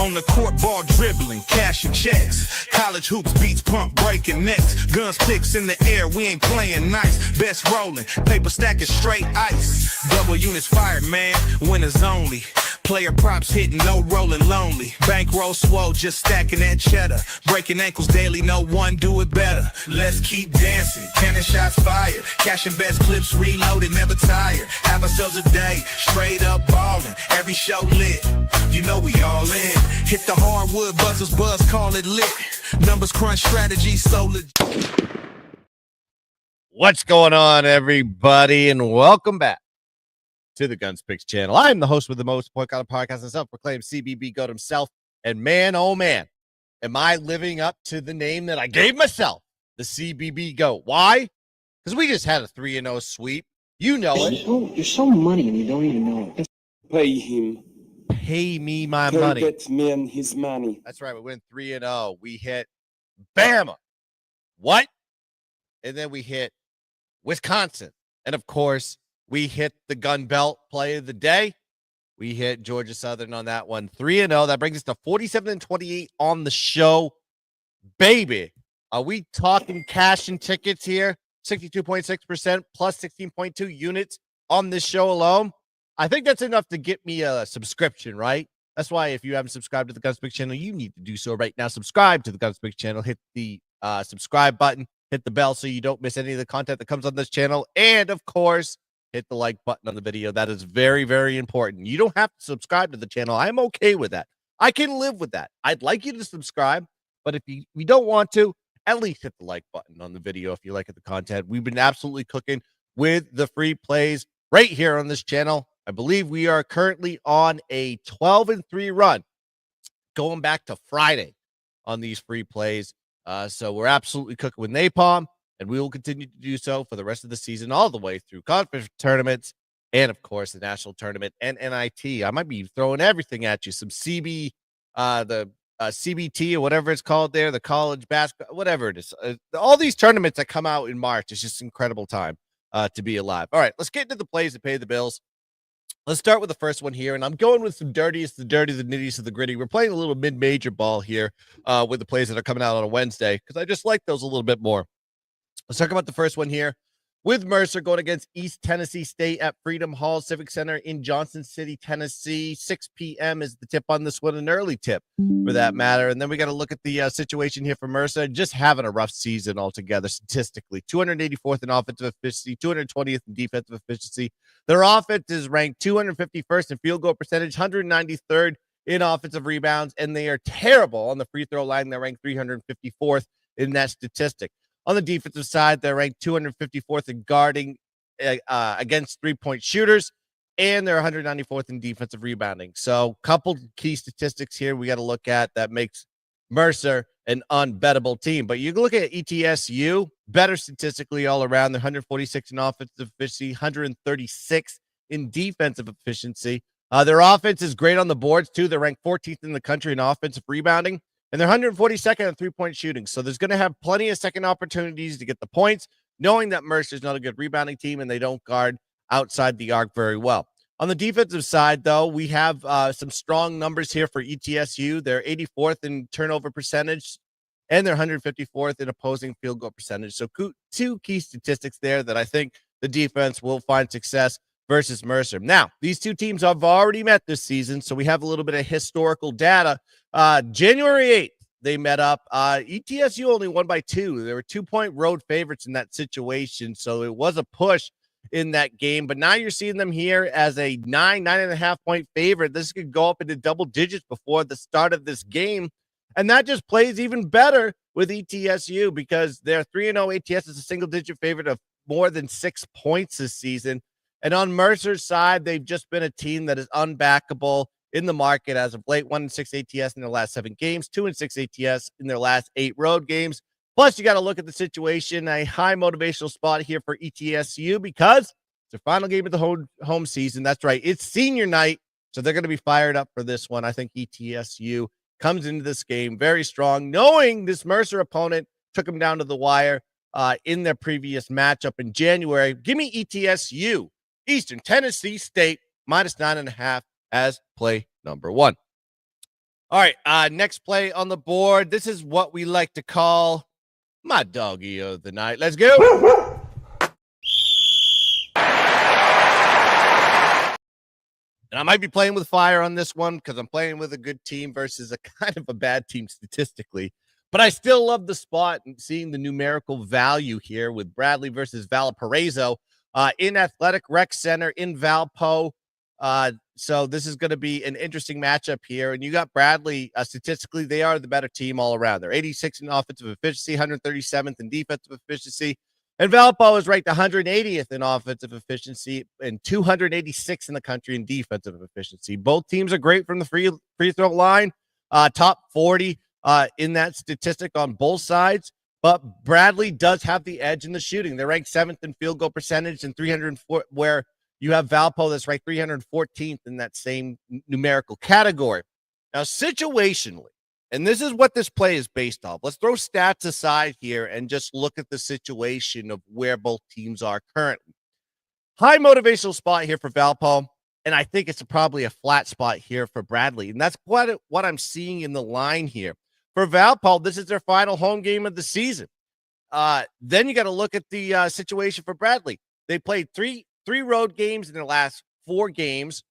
On the court, ball dribbling, cashing checks. College hoops, beats, pump, breaking necks. GunzPicks in the air, we ain't playing nice. Best rolling, paper stacking straight ice. Double units fired, man, winners only. Player props hitting, no rolling lonely. Bankroll swole, just stacking that cheddar. Breaking ankles daily, no one do it better. Let's keep dancing, cannon shots fired. Cashing best clips, reloaded, never tired. Have ourselves a day, straight up ballin'. Every show lit, you know we all in. Hit the hardwood, buzzers buzz, call it lit. Numbers crunch, strategy so legit. What's going on, everybody, and welcome back to the GunzPicks channel. I'm the host with the most point on the podcast, and self-proclaimed CBB goat himself. And man, oh man, am I living up to the name that I gave myself, the CBB goat. Why? Because we just had a 3-0 sweep. You know it. You're so money and you don't even know it. Pay him. Pay me my Pay money. that man his money. That's right. We went 3-0. We hit Bama. What? And then we hit Wisconsin. And of course, we hit the gun belt play of the day. We hit Georgia Southern on that one. 3-0. That brings us to 47-28 on the show. Baby, are we talking cash and tickets here? 62.6% plus 16.2 units on this show alone. I think that's enough to get me a subscription, right? That's why if you haven't subscribed to the GunzPicks channel, you need to do so right now. Subscribe to the GunzPicks channel. Hit the subscribe button. Hit the bell so you don't miss any of the content that comes on this channel. And, of course, hit the like button on the video. That is very, very important. You don't have to subscribe to the channel. I'm okay with that. I can live with that. I'd like you to subscribe, but if you don't want to, at least hit the like button on the video if you like the content. We've been absolutely cooking with the free plays right here on this channel. I believe we are currently on a 12-3 run going back to Friday on these free plays. So we're absolutely cooking with napalm, and we will continue to do so for the rest of the season, all the way through conference tournaments and, of course, the national tournament and NIT. I might be throwing everything at you. Some CBT or whatever it's called there, the college basketball, whatever it is. All these tournaments that come out in March, it's just incredible time to be alive. All right, let's get into the plays that pay the bills. Let's start with the first one here, and I'm going with some dirtiest, the dirty, the nitties, of the gritty. We're playing a little mid-major ball here with the plays that are coming out on a Wednesday because I just like those a little bit more. Let's talk about the first one here with Mercer going against East Tennessee State at Freedom Hall Civic Center in Johnson City, Tennessee. 6 p.m. is the tip on this one, an early tip for that matter. And then we got to look at the situation here for Mercer, just having a rough season altogether statistically. 284th in offensive efficiency, 220th in defensive efficiency. Their offense is ranked 251st in field goal percentage, 193rd in offensive rebounds, and they are terrible on the free throw line. They're ranked 354th in that statistic. On the defensive side, they're ranked 254th in guarding against three-point shooters, and they're 194th in defensive rebounding. So a couple key statistics here we got to look at that makes Mercer an unbettable team. But you look at ETSU, better statistically all around. They're 146 in offensive efficiency, 136 in defensive efficiency. Their offense is great on the boards, too. They're ranked 14th in the country in offensive rebounding, and they're 142nd in three-point shooting. So there's going to have plenty of second opportunities to get the points, knowing that Mercer's not a good rebounding team and they don't guard outside the arc very well. On the defensive side, though, we have some strong numbers here for ETSU. They're 84th in turnover percentage, and they're 154th in opposing field goal percentage. So two key statistics there that I think the defense will find success versus Mercer. Now, these two teams have already met this season, so we have a little bit of historical data. January 8th, they met up. ETSU only won by 2. They were 2-point road favorites in that situation, so it was a push in that game. But now you're seeing them here as a 9.5 point favorite. This could go up into double digits before the start of this game. And that just plays even better with ETSU because their 3-0 ATS is a single-digit favorite of more than 6 points this season. And on Mercer's side, they've just been a team that is unbackable in the market as of late. 1-6 ATS in their last 7 games, 2-6 ATS in their last 8 road games. Plus, you got to look at the situation, a high motivational spot here for ETSU because it's their final game of the home season. That's right. It's senior night, so they're going to be fired up for this one. I think ETSU comes into this game very strong, knowing this Mercer opponent took them down to the wire in their previous matchup in January. Give me ETSU, Eastern Tennessee State, -9.5 as play number 1. All right, next play on the board. This is what we like to call my doggy of the night. Let's go. And I might be playing with fire on this one because I'm playing with a good team versus a kind of a bad team statistically. But I still love the spot and seeing the numerical value here with Bradley versus Valparaiso in Athletic Rec Center in Valpo. So this is going to be an interesting matchup here. And you got Bradley, statistically, they are the better team all around. They're 86 in offensive efficiency, 137th in defensive efficiency. And Valpo is ranked 180th in offensive efficiency and 286 in the country in defensive efficiency. Both teams are great from the free throw line, top 40 in that statistic on both sides. But Bradley does have the edge in the shooting. They're ranked 7th in field goal percentage and 304, where you have Valpo that's ranked 314th in that same numerical category. Now, situationally, and this is what this play is based off. Let's throw stats aside here and just look at the situation of where both teams are currently. High motivational spot here for Valpo, and I think it's probably a flat spot here for Bradley. And that's what I'm seeing in the line here. For Valpo, this is their final home game of the season. Then you got to look at the situation for Bradley. They played three road games in their last 4 games,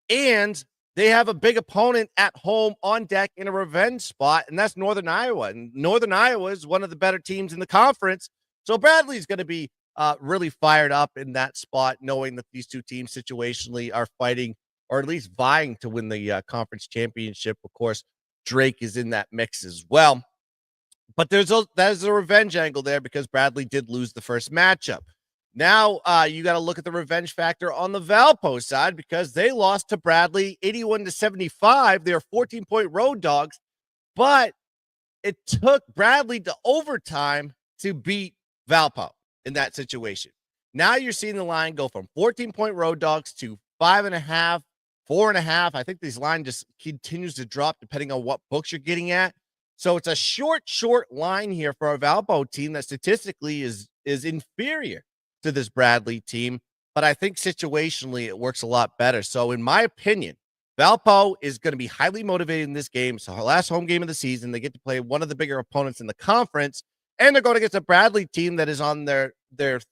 and they have a big opponent at home on deck in a revenge spot, and that's Northern Iowa. And Northern Iowa is one of the better teams in the conference. So Bradley's going to be really fired up in that spot, knowing that these two teams situationally are fighting, or at least vying to win the conference championship. Of course, Drake is in that mix as well. But there's a revenge angle there because Bradley did lose the first matchup. Now, you got to look at the revenge factor on the Valpo side because they lost to Bradley 81-75. They're 14-point road dogs, but it took Bradley to overtime to beat Valpo in that situation. Now you're seeing the line go from 14-point road dogs to 5.5, 4.5. I think this line just continues to drop depending on what books you're getting at. So it's a short line here for a Valpo team that statistically is inferior to this Bradley team, but I think situationally it works a lot better. So in my opinion, Valpo is going to be highly motivated in this game. So our last home game of the season, they get to play one of the bigger opponents in the conference, and they're going against a Bradley team that is on their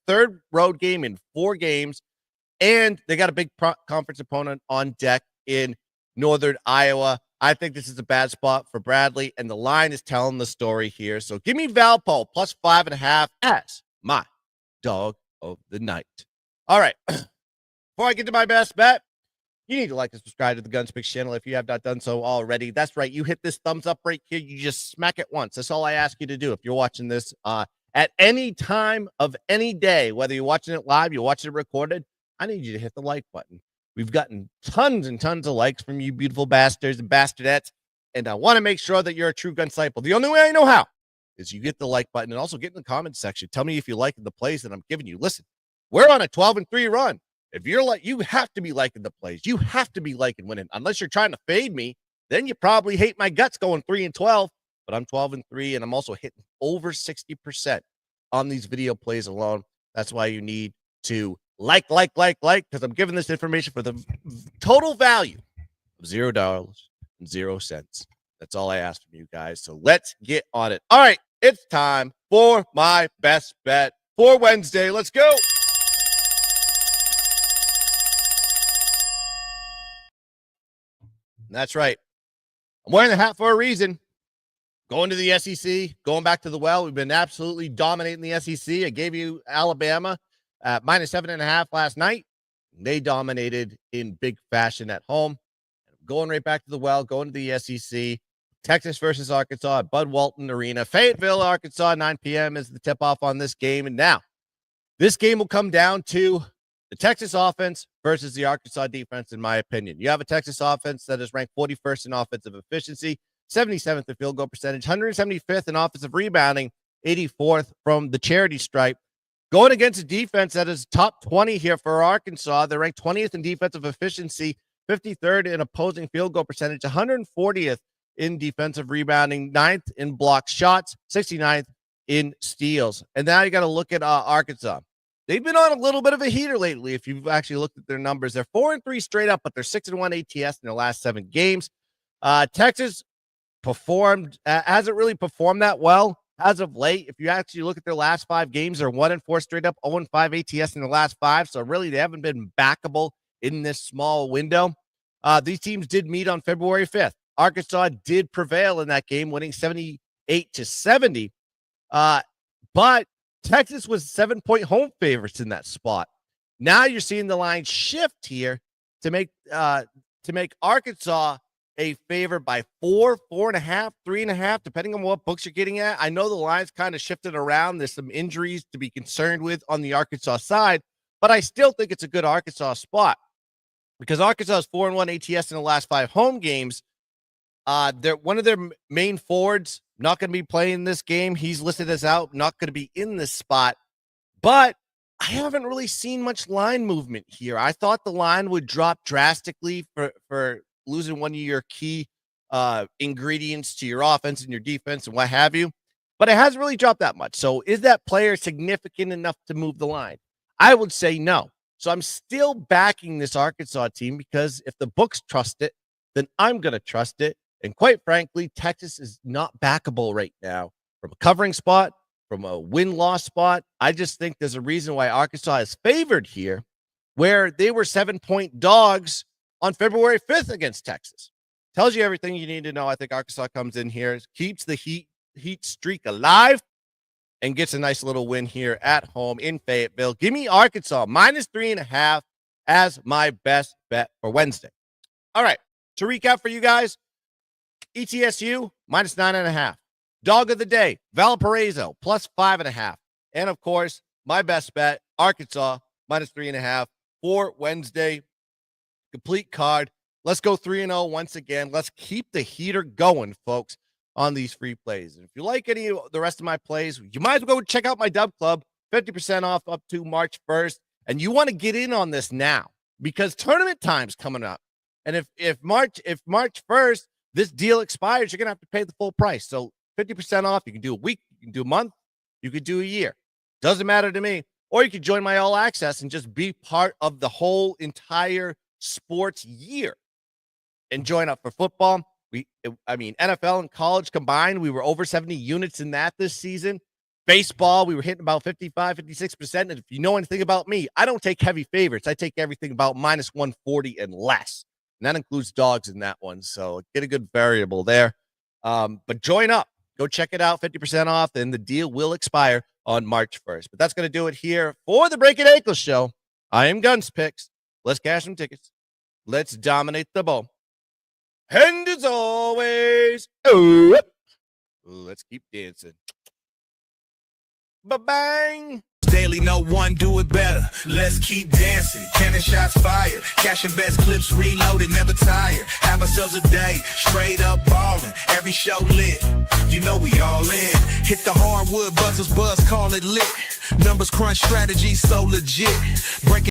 third road game in 4 games, and they got a big conference opponent on deck in Northern Iowa. I think this is a bad spot for Bradley, and the line is telling the story here. So give me Valpo plus 5.5 as my dog of the night. All right. Before I get to my best bet, you need to like and subscribe to the GunzPicks channel if you have not done so already. That's right. You hit this thumbs up right here. You just smack it once. That's all I ask you to do. If you're watching this at any time of any day, whether you're watching it live, you're watching it recorded, I need you to hit the like button. We've gotten tons and tons of likes from you beautiful bastards and bastardettes, and I want to make sure that you're a true gun disciple. The only way I know how is you get the like button and also get in the comments section. Tell me if you like the plays that I'm giving you. Listen, we're on a 12-3 run. If you're like, you have to be liking the plays. You have to be liking winning. Unless you're trying to fade me, then you probably hate my guts going 3-12. But I'm 12-3, and I'm also hitting over 60% on these video plays alone. That's why you need to like, because I'm giving this information for the total value of $0.00. That's all I ask from you guys. So let's get on it. All right, it's time for my best bet for Wednesday. Let's go. That's right. I'm wearing the hat for a reason. Going to the SEC, going back to the well. We've been absolutely dominating the SEC. I gave you Alabama at -7.5 last night. They dominated in big fashion at home. Going right back to the well, going to the SEC. Texas versus Arkansas at Bud Walton Arena. Fayetteville, Arkansas, 9 p.m. is the tip-off on this game. And now, this game will come down to the Texas offense versus the Arkansas defense, in my opinion. You have a Texas offense that is ranked 41st in offensive efficiency, 77th in field goal percentage, 175th in offensive rebounding, 84th from the charity stripe. Going against a defense that is top 20 here for Arkansas. They're ranked 20th in defensive efficiency, 53rd in opposing field goal percentage, 140th in defensive rebounding, 9th in block shots, 69th in steals. And now you got to look at Arkansas. They've been on a little bit of a heater lately. If you've actually looked at their numbers, they're 4-3 straight up, but they're 6-1 ATS in their last 7 games. Texas hasn't really performed that well as of late. If you actually look at their last 5 games, they're 1-4 straight up, 0-5 ATS in the last 5. So really, they haven't been backable in this small window. These teams did meet on February 5th. Arkansas did prevail in that game, winning 78-70. But Texas was 7-point home favorites in that spot. Now you're seeing the line shift here to make Arkansas a favorite by 4, 4.5, 3.5, depending on what books you're getting at. I know the line's kind of shifted around. There's some injuries to be concerned with on the Arkansas side, but I still think it's a good Arkansas spot because Arkansas is 4-1 ATS in the last 5 home games. One of their main forwards not going to be playing this game. He's listed as out, not going to be in this spot, but I haven't really seen much line movement here. I thought the line would drop drastically for losing one of your key ingredients to your offense and your defense and what have you, but it hasn't really dropped that much. So is that player significant enough to move the line? I would say no. So I'm still backing this Arkansas team because if the books trust it, then I'm going to trust it. And quite frankly, Texas is not backable right now from a covering spot, from a win-loss spot. I just think there's a reason why Arkansas is favored here, where they were 7-point dogs on February 5th against Texas. Tells you everything you need to know. I think Arkansas comes in here, keeps the heat streak alive, and gets a nice little win here at home in Fayetteville. Give me Arkansas -3.5 as my best bet for Wednesday. All right, to recap for you guys, ETSU -9.5. Dog of the day, Valparaiso +5.5. And of course, my best bet, Arkansas -3.5 for Wednesday. Complete card. Let's go 3-0 once again. Let's keep the heater going, folks, on these free plays. And if you like any of the rest of my plays, you might as well go check out my Dub Club, 50% off up to March 1st. And you want to get in on this now because tournament time's coming up. And if March 1st, this deal expires, you're going to have to pay the full price. So 50% off. You can do a week, you can do a month, you could do a year. Doesn't matter to me. Or you could join my all access and just be part of the whole entire sports year and join up for football. NFL and college combined, we were over 70 units in that this season. Baseball, we were hitting about 55, 56%. And if you know anything about me, I don't take heavy favorites. I take everything about -140 and less. And that includes dogs in that one. So get a good variable there. But join up. Go check it out. 50% off. And the deal will expire on March 1st. But that's going to do it here for the Breakin' Ankle Show. I am GunzPicks. Let's cash some tickets. Let's dominate the bowl. And as always, let's keep dancing. Ba-bang. Daily, no one do it better. Let's keep dancing. Cannon shots fired. Cashing best clips reloaded, never tired. Have ourselves a day. Straight up ballin'. Every show lit. You know we all in. Hit the hardwood, buzzers buzz, call it lit. Numbers crunch, strategy so legit. Breaking